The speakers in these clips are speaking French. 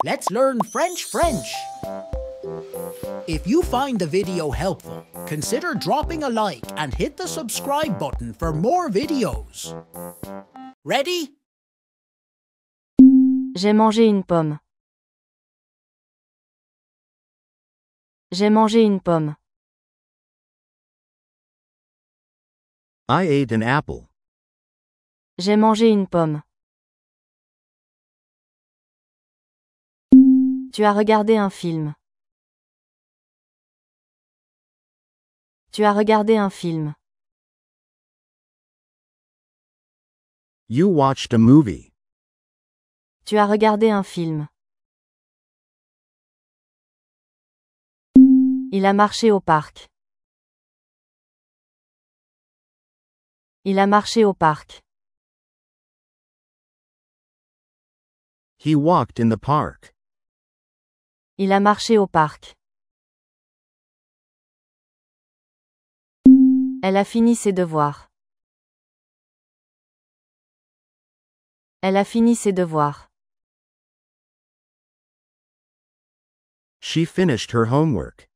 Let's learn French. If you find the video helpful, consider dropping a like and hit the subscribe button for more videos. Ready? J'ai mangé une pomme. J'ai mangé une pomme. I ate an apple. J'ai mangé une pomme. Tu as regardé un film. Tu as regardé un film. You watched a movie. Tu as regardé un film. Il a marché au parc. Il a marché au parc. He walked in the park. Il a marché au parc. Elle a fini ses devoirs. Elle a fini ses devoirs. She finished her homework.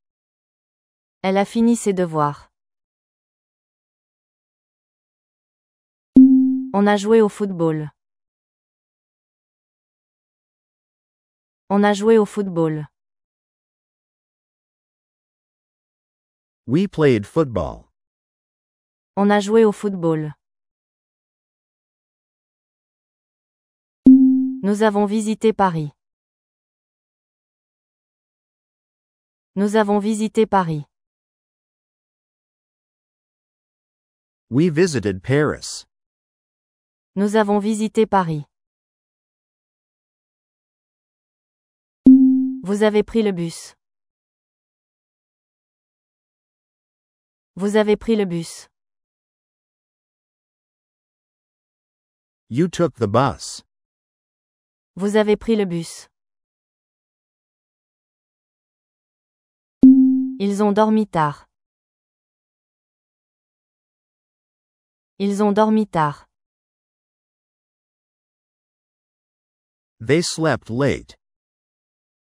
Elle a fini ses devoirs. On a joué au football. On a joué au football. We played football. On a joué au football. Nous avons visité Paris. Nous avons visité Paris. We visited Paris. Nous avons visité Paris. Vous avez pris le bus. Vous avez pris le bus. You took the bus. Vous avez pris le bus. Ils ont dormi tard. Ils ont dormi tard. They slept late.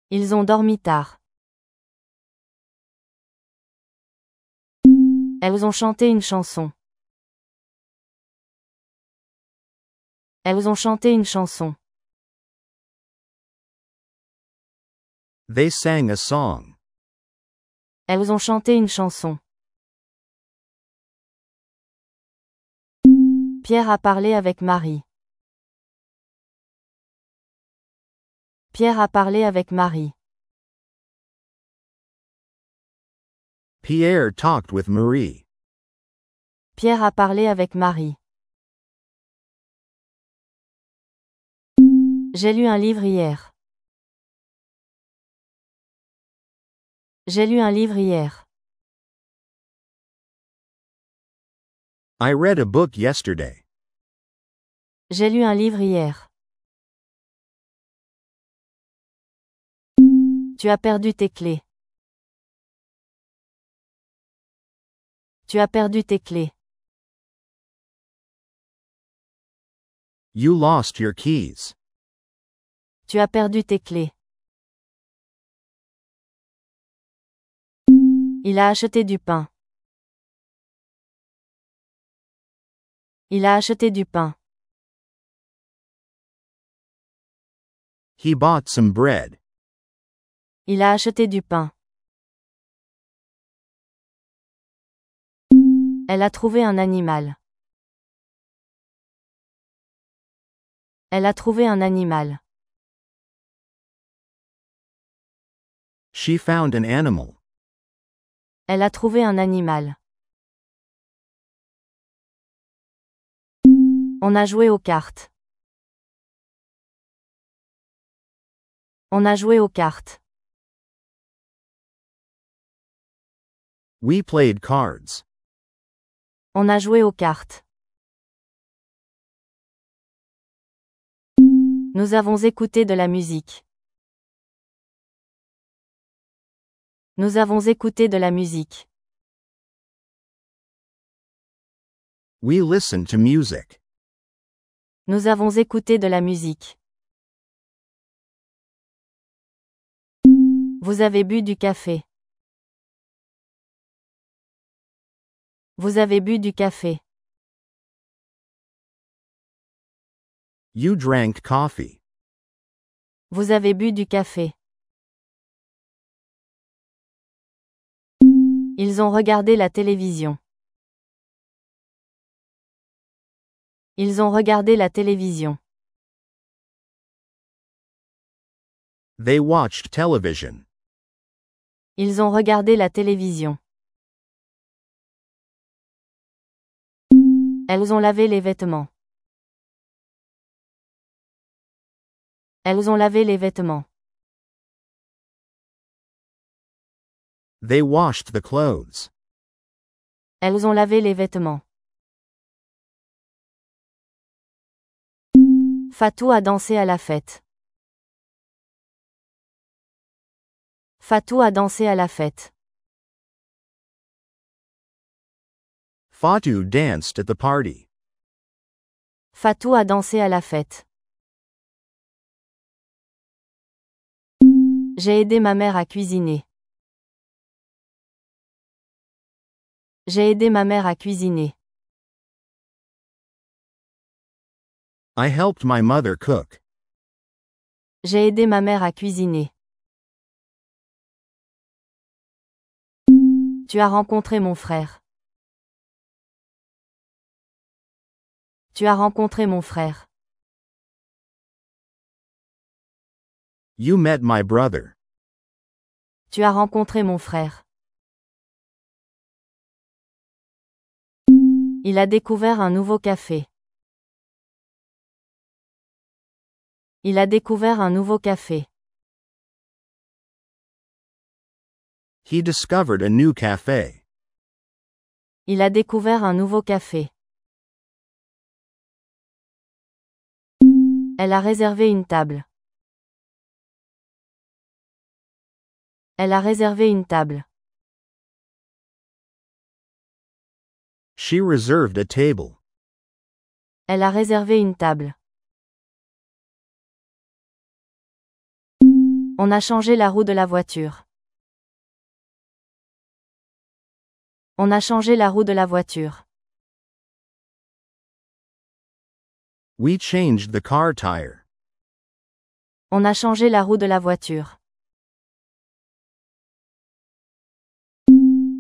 Ils ont dormi tard. Elles ont chanté une chanson. Elles ont chanté une chanson. They sang a song. Elles ont chanté une chanson. Pierre a parlé avec Marie. Pierre a parlé avec Marie. Pierre talked with Marie. Pierre a parlé avec Marie. J'ai lu un livre hier. J'ai lu un livre hier. I read a book yesterday. J'ai lu un livre hier. Tu as perdu tes clés. Tu as perdu tes clés. You lost your keys. Tu as perdu tes clés. Il a acheté du pain. Il a acheté du pain. He bought some bread. Il a acheté du pain. Elle a trouvé un animal. Elle a trouvé un animal. She found an animal. Elle a trouvé un animal. On a joué aux cartes. On a joué aux cartes. We played cards. On a joué aux cartes. Nous avons écouté de la musique. Nous avons écouté de la musique. We listened to music. Nous avons écouté de la musique. Vous avez bu du café. Vous avez bu du café. You drank coffee. Vous avez bu du café. Ils ont regardé la télévision. Ils ont regardé la télévision. They watched television. Ils ont regardé la télévision. Elles ont lavé les vêtements. Elles ont lavé les vêtements. They washed the clothes. Elles ont lavé les vêtements. Fatou a dansé à la fête. Fatou a dansé à la fête. Fatou danced at the party. Fatou a dansé à la fête. J'ai aidé ma mère à cuisiner. J'ai aidé ma mère à cuisiner. I helped my mother cook. J'ai aidé ma mère à cuisiner. Tu as rencontré mon frère. Tu as rencontré mon frère. You met my brother. Tu as rencontré mon frère. Il a découvert un nouveau café. Il a découvert un nouveau café. He discovered a new cafe. Il a découvert un nouveau café. Elle a réservé une table. Elle a réservé une table. She reserved a table. Elle a réservé une table. On a changé la roue de la voiture. On a changé la roue de la voiture. We changed the car tire. On a changé la roue de la voiture.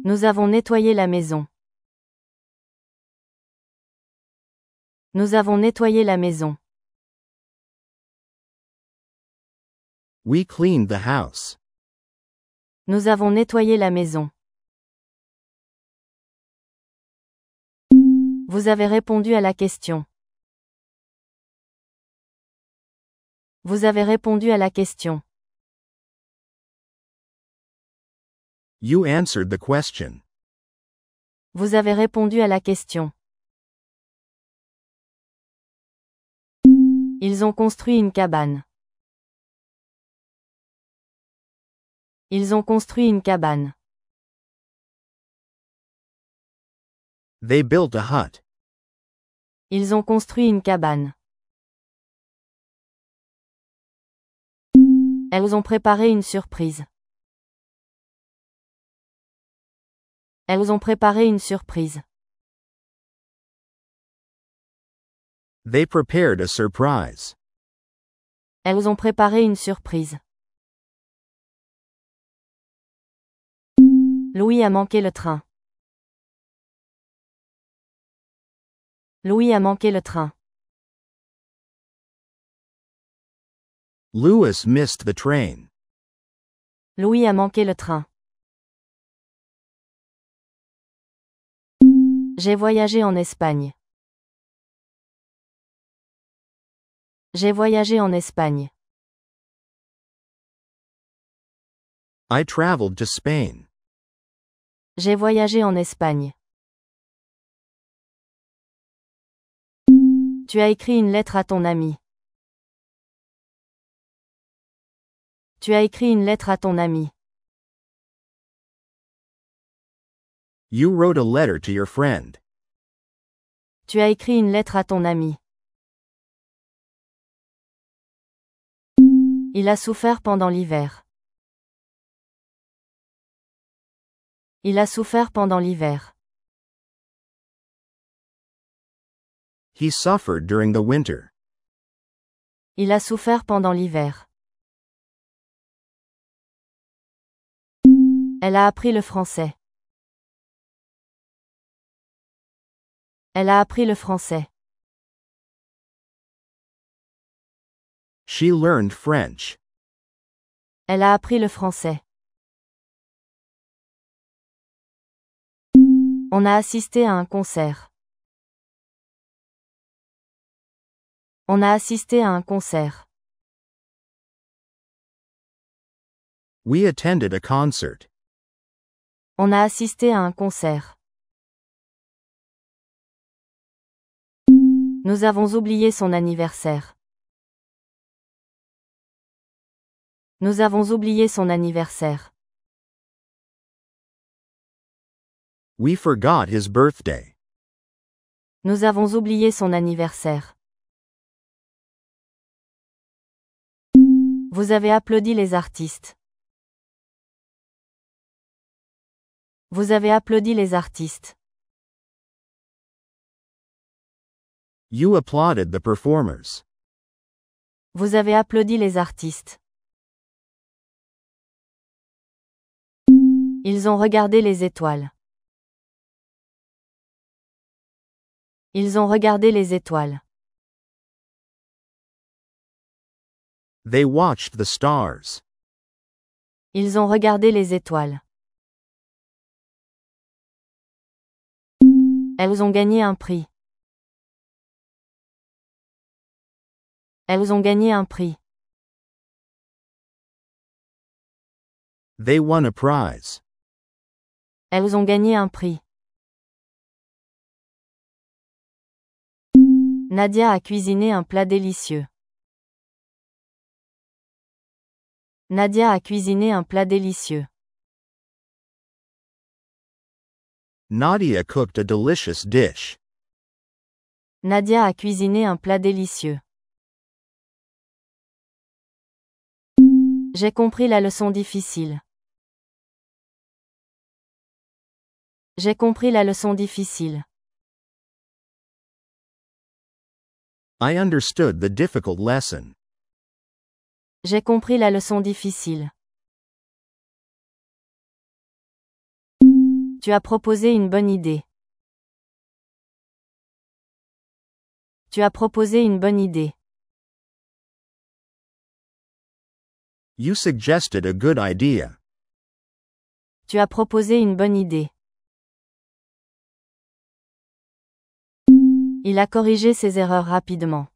Nous avons nettoyé la maison. Nous avons nettoyé la maison. We cleaned the house. Nous avons nettoyé la maison. Vous avez répondu à la question. Vous avez répondu à la question. You answered the question. Vous avez répondu à la question. Ils ont construit une cabane. Ils ont construit une cabane. They built a hut. Ils ont construit une cabane. Elles ont préparé une surprise. Elles ont préparé une surprise. They prepared a surprise. Elles ont préparé une surprise. Louis a manqué le train. Louis a manqué le train. Louis missed the train. Louis a manqué le train. J'ai voyagé en Espagne. J'ai voyagé en Espagne. I traveled to Spain. J'ai voyagé en Espagne. Tu as écrit une lettre à ton ami. Tu as écrit une lettre à ton ami. You wrote a letter to your friend. Tu as écrit une lettre à ton ami. Il a souffert pendant l'hiver. Il a souffert pendant l'hiver. He suffered during the winter. Il a souffert pendant l'hiver. Elle a appris le français. Elle a appris le français. She learned French. Elle a appris le français. On a assisté à un concert. On a assisté à un concert. We attended a concert. On a assisté à un concert. Nous avons oublié son anniversaire. Nous avons oublié son anniversaire. We forgot his birthday. Nous avons oublié son anniversaire. Vous avez applaudi les artistes. Vous avez applaudi les artistes. You applauded the performers. Vous avez applaudi les artistes. Ils ont regardé les étoiles. Ils ont regardé les étoiles. They watched the stars. Ils ont regardé les étoiles. Elles ont gagné un prix. Elles ont gagné un prix. They won a prize. Elles ont gagné un prix. Nadia a cuisiné un plat délicieux. Nadia a cuisiné un plat délicieux. Nadia cooked a delicious dish. Nadia a cuisiné un plat délicieux. J'ai compris la leçon difficile. J'ai compris la leçon difficile. I understood the difficult lesson. J'ai compris la leçon difficile. Tu as proposé une bonne idée. Tu as proposé une bonne idée. You suggested a good idea. Tu as proposé une bonne idée. Il a corrigé ses erreurs rapidement.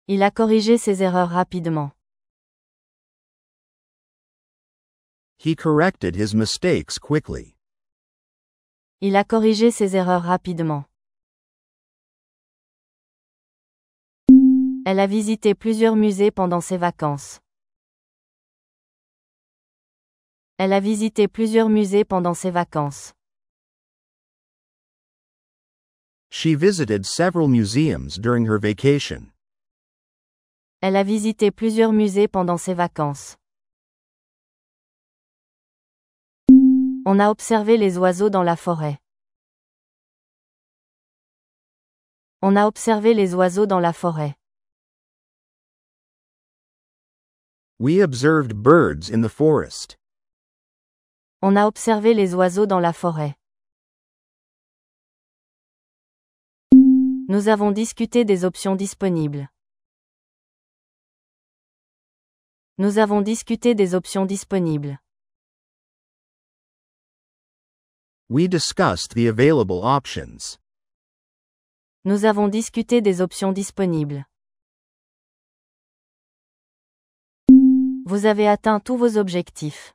Il a corrigé ses erreurs rapidement. He corrected his mistakes quickly. Il a corrigé ses erreurs rapidement. Elle a visité plusieurs musées pendant ses vacances. Elle a visité plusieurs musées pendant ses vacances. She visited several museums during her vacation. Elle a visité plusieurs musées pendant ses vacances. On a observé les oiseaux dans la forêt. On a observé les oiseaux dans la forêt. We observed birds in the forest. On a observé les oiseaux dans la forêt. Nous avons discuté des options disponibles. Nous avons discuté des options disponibles. We discussed the available options. Nous avons discuté des options disponibles. Vous avez atteint tous vos objectifs.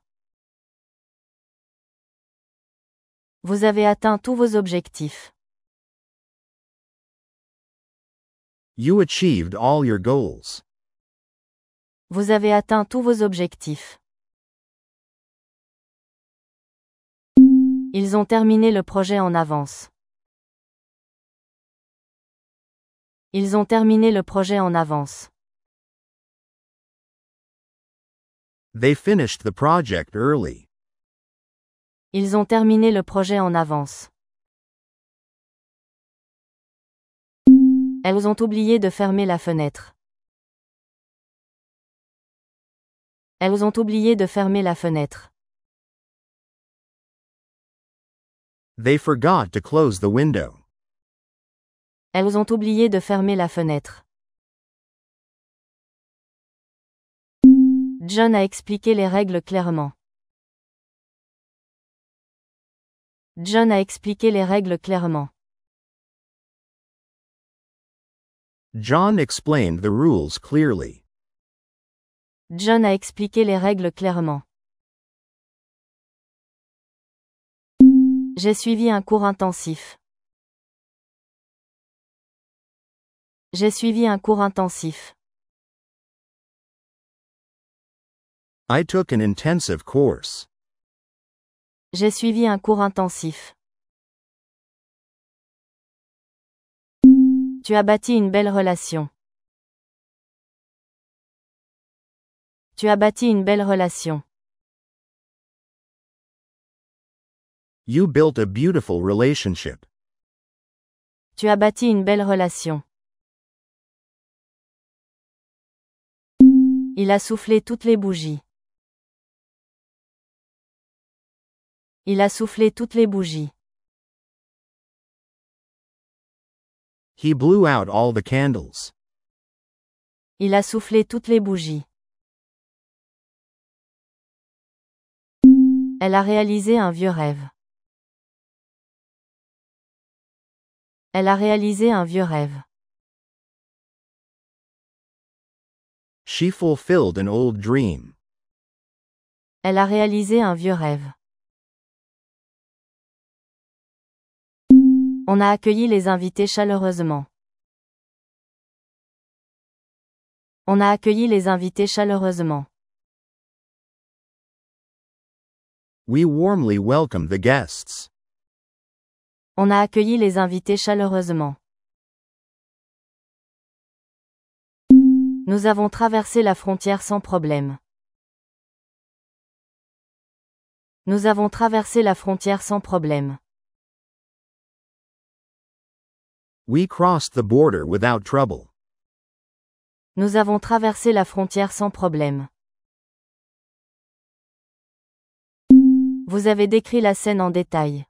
Vous avez atteint tous vos objectifs. You achieved all your goals. Vous avez atteint tous vos objectifs. Ils ont terminé le projet en avance. Ils ont terminé le projet en avance. They finished the project early. Ils ont terminé le projet en avance. Elles ont oublié de fermer la fenêtre. Elles ont oublié de fermer la fenêtre. They forgot to close the window. Elles ont oublié de fermer la fenêtre. John a expliqué les règles clairement. John a expliqué les règles clairement. John explained the rules clearly. John a expliqué les règles clairement. J'ai suivi un cours intensif. J'ai suivi un cours intensif. I took an intensive course. J'ai suivi un cours intensif. Tu as bâti une belle relation. Tu as bâti une belle relation. You built a beautiful relationship. Tu as bâti une belle relation. Il a soufflé toutes les bougies. Il a soufflé toutes les bougies. He blew out all the candles. Il a soufflé toutes les bougies. Elle a réalisé un vieux rêve. Elle a réalisé un vieux rêve. She fulfilled an old dream. Elle a réalisé un vieux rêve. On a accueilli les invités chaleureusement. On a accueilli les invités chaleureusement. We warmly welcomed the guests. On a accueilli les invités chaleureusement. Nous avons traversé la frontière sans problème. Nous avons traversé la frontière sans problème. We crossed the border without trouble. Nous avons traversé la frontière sans problème. Vous avez décrit la scène en détail.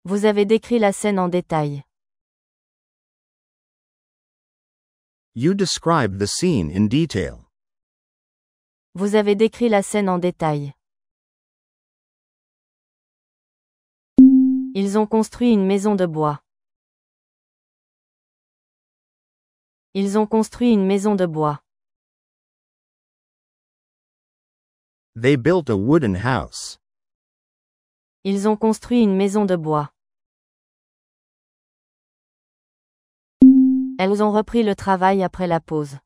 Vous avez décrit la scène en détail. You described the scene in detail. Vous avez décrit la scène en détail. Ils ont construit une maison de bois. Ils ont construit une maison de bois. They built a wooden house. Ils ont construit une maison de bois. Elles ont repris le travail après la pause.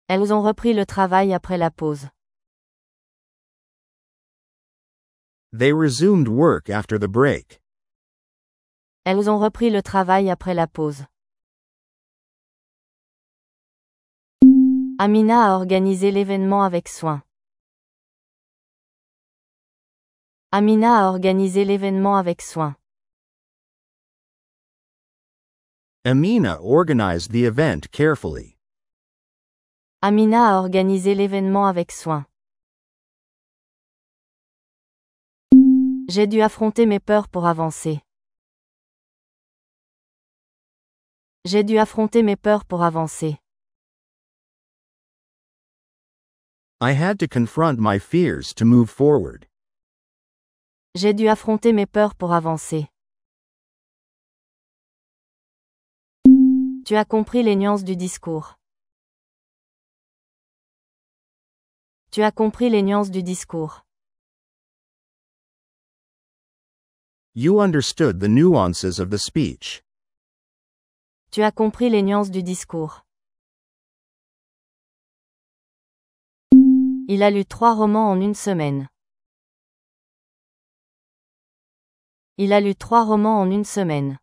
Elles ont repris le travail après la pause. They resumed work after the break. Elles ont repris le travail après la pause. Amina a organisé l'événement avec soin. Amina a organisé l'événement avec soin. Amina organized the event carefully. Amina a organisé l'événement avec soin. J'ai dû affronter mes peurs pour avancer. J'ai dû affronter mes peurs pour avancer. I had to confront my fears to move forward. J'ai dû affronter mes peurs pour avancer. Tu as compris les nuances du discours. Tu as compris les nuances du discours. You understood the nuances of the speech. Tu as compris les nuances du discours. Il a lu 3 romans en une semaine. Il a lu 3 romans en une semaine.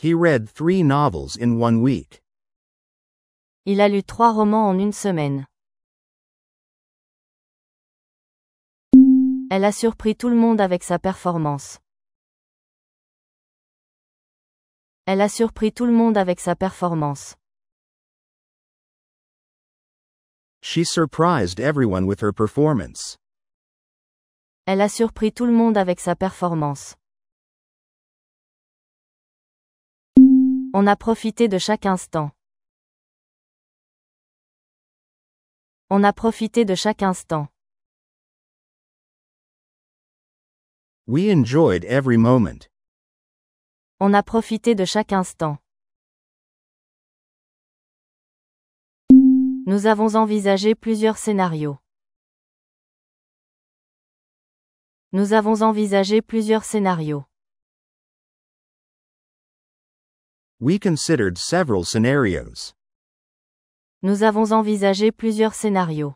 He read 3 novels in 1 week. Il a lu 3 romans en une semaine. Elle a surpris tout le monde avec sa performance. Elle a surpris tout le monde avec sa performance. She surprised everyone with her performance. Elle a surpris tout le monde avec sa performance. On a profité de chaque instant. On a profité de chaque instant. We enjoyed every moment. On a profité de chaque instant. Nous avons envisagé plusieurs scénarios. Nous avons envisagé plusieurs scénarios. We considered several scenarios. Nous avons envisagé plusieurs scénarios.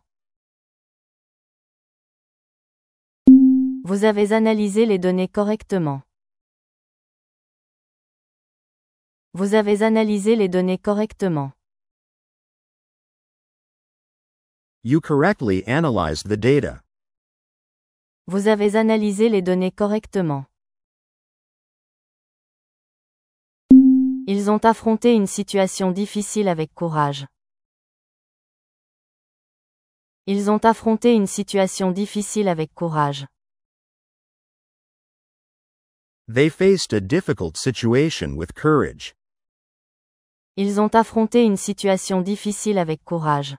Vous avez analysé les données correctement. Vous avez analysé les données correctement. You correctly analyzed the data. Vous avez analysé les données correctement. Ils ont affronté une situation difficile avec courage. Ils ont affronté une situation difficile avec courage. They faced a difficult situation with courage. Ils ont affronté une situation difficile avec courage.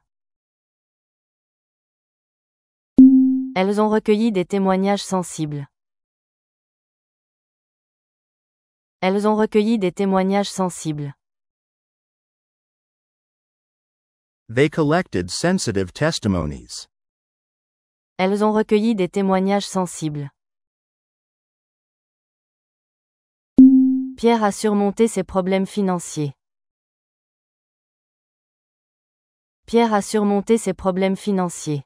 Elles ont recueilli des témoignages sensibles. Elles ont recueilli des témoignages sensibles. They collected sensitive testimonies. Elles ont recueilli des témoignages sensibles. Pierre a surmonté ses problèmes financiers. Pierre a surmonté ses problèmes financiers.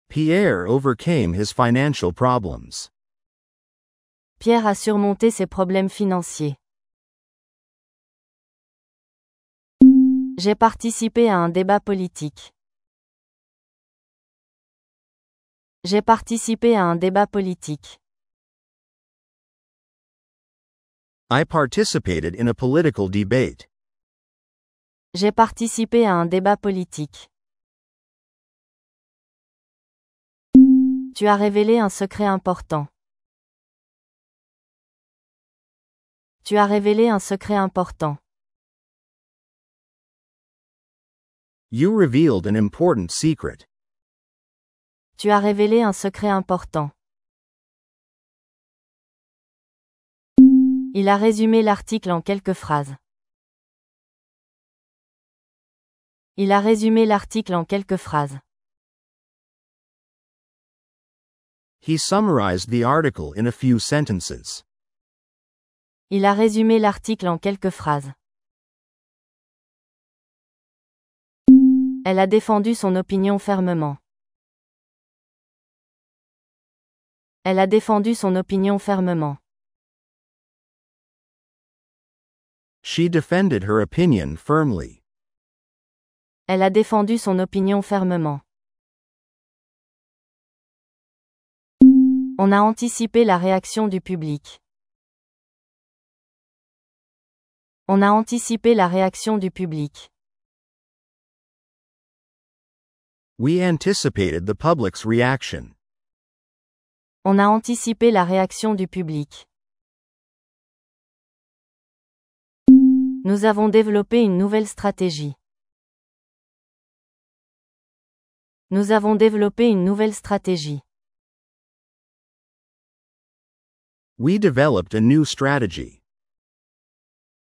Pierre overcame his financial problems. Pierre a surmonté ses problèmes financiers. J'ai participé à un débat politique. J'ai participé à un débat politique. I participated in a political debate. J'ai participé à un débat politique. Tu as révélé un secret important. Tu as révélé un secret important. You revealed an important secret. Tu as révélé un secret important. Il a résumé l'article en quelques phrases. Il a résumé l'article en quelques phrases. He summarized the article in a few sentences. Il a résumé l'article en quelques phrases. Elle a défendu son opinion fermement. Elle a défendu son opinion fermement. She defended her opinion firmly. Elle a défendu son opinion fermement. On a anticipé la réaction du public. On a anticipé la réaction du public. We anticipated the public's reaction. On a anticipé la réaction du public. Nous avons développé une nouvelle stratégie. Nous avons développé une nouvelle stratégie. We developed a new strategy.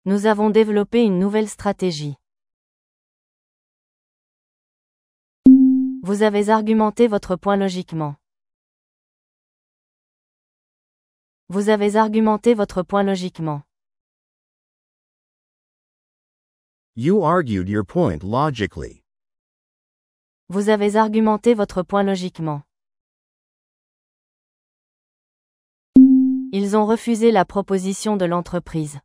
Nous avons développé une nouvelle stratégie. Vous avez argumenté votre point logiquement. Vous avez argumenté votre point logiquement. You argued your point logically. Vous avez argumenté votre point logiquement. Ils ont refusé la proposition de l'entreprise.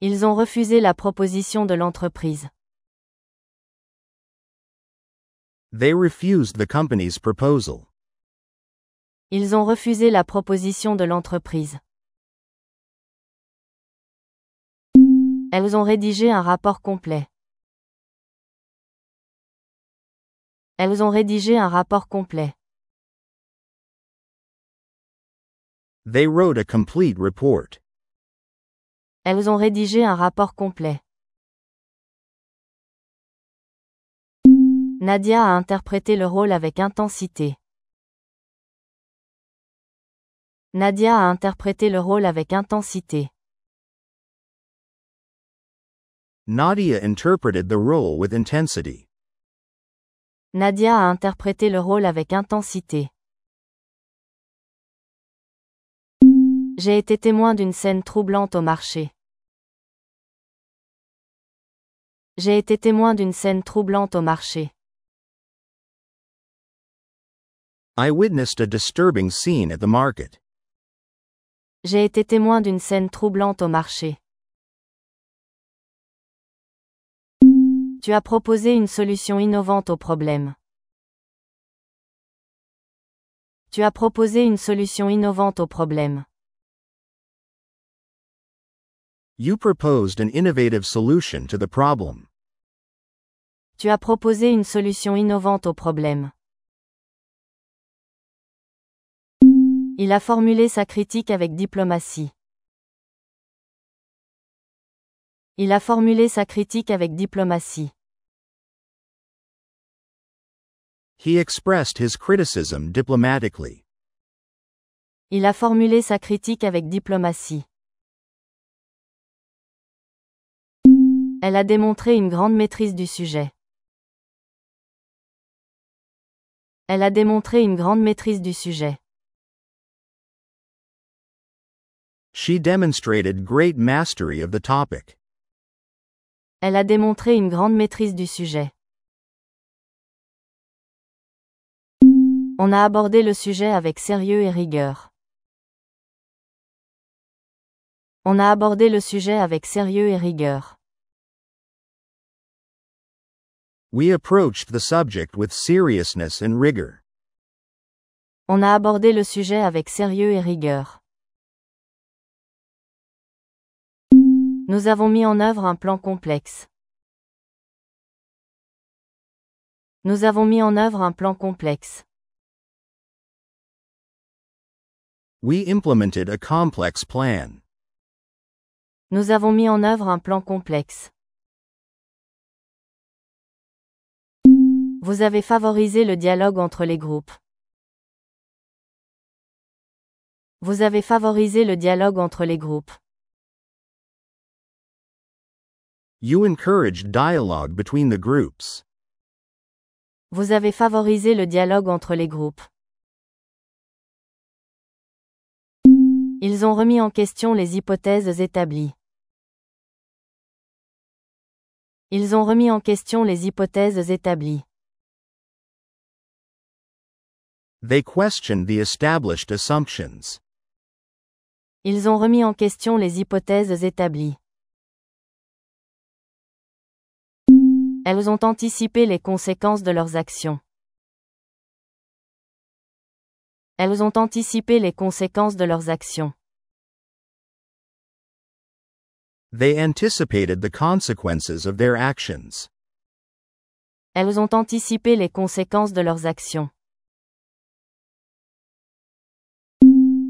Ils ont refusé la proposition de l'entreprise. They refused the company's proposal. Ils ont refusé la proposition de l'entreprise. Elles ont rédigé un rapport complet. Elles ont rédigé un rapport complet. They wrote a complete report. Elles ont rédigé un rapport complet. Nadia a interprété le rôle avec intensité. Nadia a interprété le rôle avec intensité. Nadia interpreted the role with intensity. Nadia a interprété le rôle avec intensité. J'ai été témoin d'une scène troublante au marché. J'ai été témoin d'une scène troublante au marché. I witnessed a disturbing scene at the market. J'ai été témoin d'une scène troublante au marché. Tu as proposé une solution innovante au problème. Tu as proposé une solution innovante au problème. You proposed an innovative solution to the problem. Tu as proposé une solution innovante au problème. Il a formulé sa critique avec diplomatie. Il a formulé sa critique avec diplomatie. He expressed his criticism diplomatically. Il a formulé sa critique avec diplomatie. Elle a démontré une grande maîtrise du sujet. Elle a démontré une grande maîtrise du sujet. She demonstrated great mastery of the topic. Elle a démontré une grande maîtrise du sujet. On a abordé le sujet avec sérieux et rigueur. On a abordé le sujet avec sérieux et rigueur. We approached the subject with seriousness and rigor. On a abordé le sujet avec sérieux et rigueur. Nous avons mis en œuvre un plan complexe. Nous avons mis en œuvre un plan complexe. We implemented a complex plan. Nous avons mis en œuvre un plan complexe. Vous avez favorisé le dialogue entre les groupes. Vous avez favorisé le dialogue entre les groupes. You encouraged dialogue between the groups. Vous avez favorisé le dialogue entre les groupes. Ils ont remis en question les hypothèses établies. Ils ont remis en question les hypothèses établies. They questioned the established assumptions. Ils ont remis en question les hypothèses établies. Elles ont anticipé les conséquences de leurs actions. Elles ont anticipé les conséquences de leurs actions. They anticipated the consequences of their actions. Elles ont anticipé les conséquences de leurs actions.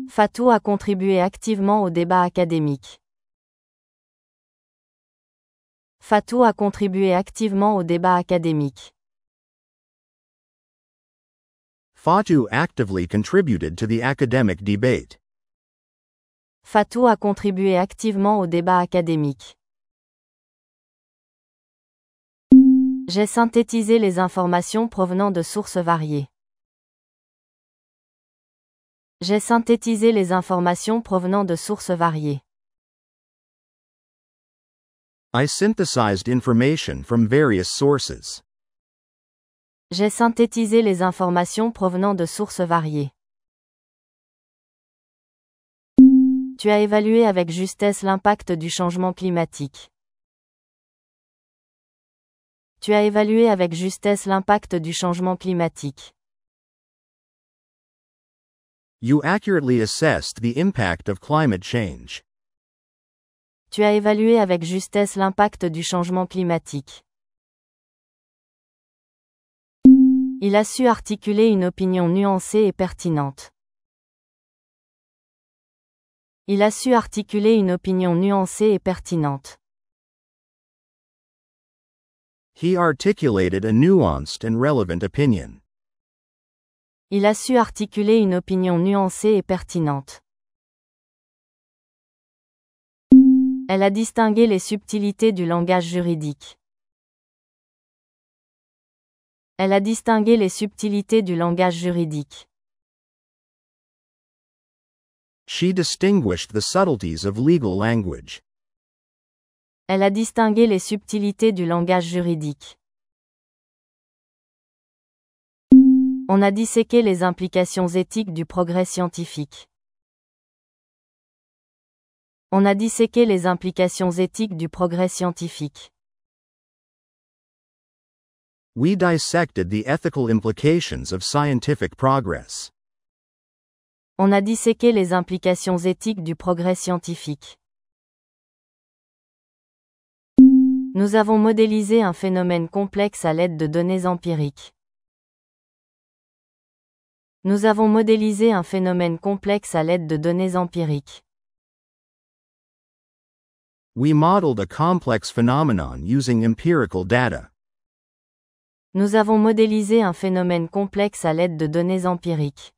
Fatou a contribué activement au débat académique. Fatou a contribué activement au débat académique. Fatou actively contributed to the academic debate. Fatou a contribué activement au débat académique. J'ai synthétisé les informations provenant de sources variées. J'ai synthétisé les informations provenant de sources variées. I synthesized information from various sources. J'ai synthétisé les informations provenant de sources variées. Tu as évalué avec justesse l'impact du changement climatique. Tu as évalué avec justesse l'impact du changement climatique. You accurately assessed the impact of climate change. Tu as évalué avec justesse l'impact du changement climatique. Il a su articuler une opinion nuancée et pertinente. Il a su articuler une opinion nuancée et pertinente. He articulated a nuanced and relevant opinion. Il a su articuler une opinion nuancée et pertinente. Elle a distingué les subtilités du langage juridique. Elle a distingué les subtilités du langage juridique. She distinguished the subtleties of legal language. Elle a distingué les subtilités du langage juridique. On a disséqué les implications éthiques du progrès scientifique. On a disséqué les implications éthiques du progrès scientifique. We dissected the ethical implications of scientific progress. On a disséqué les implications éthiques du progrès scientifique. Nous avons modélisé un phénomène complexe à l'aide de données empiriques. Nous avons modélisé un phénomène complexe à l'aide de données empiriques. We modeled a complex phenomenon using empirical data. Nous avons modélisé un phénomène complexe à l'aide de données empiriques.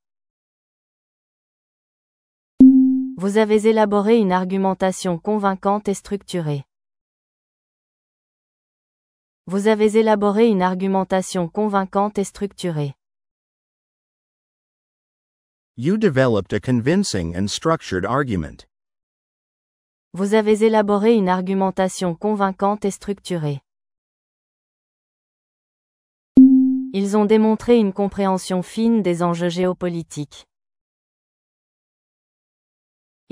Vous avez élaboré une argumentation convaincante et structurée. Vous avez élaboré une argumentation convaincante et structurée. You developed a convincing and structured argument. Vous avez élaboré une argumentation convaincante et structurée. Ils ont démontré une compréhension fine des enjeux géopolitiques.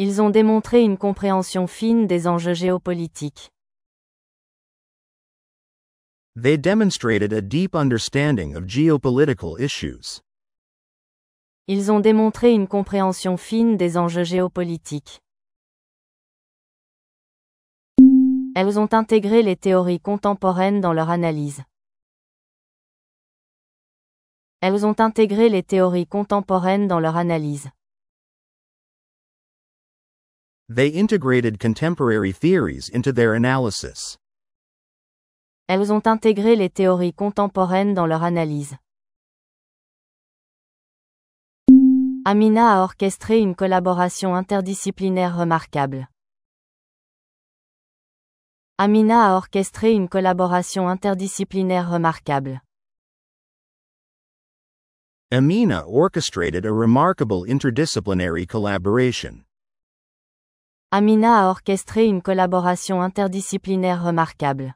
Ils ont démontré une compréhension fine des enjeux géopolitiques. They demonstrated a deep understanding of geopolitical issues. Ils ont démontré une compréhension fine des enjeux géopolitiques. Elles ont intégré les théories contemporaines dans leur analyse. Elles ont intégré les théories contemporaines dans leur analyse. They integrated contemporary theories into their analysis. Elles ont intégré les théories contemporaines dans leur analyse. Amina a orchestré une collaboration interdisciplinaire remarquable. Amina a orchestré une collaboration interdisciplinaire remarquable. Amina orchestrated a remarkable interdisciplinary collaboration. Amina a orchestré une collaboration interdisciplinaire remarquable.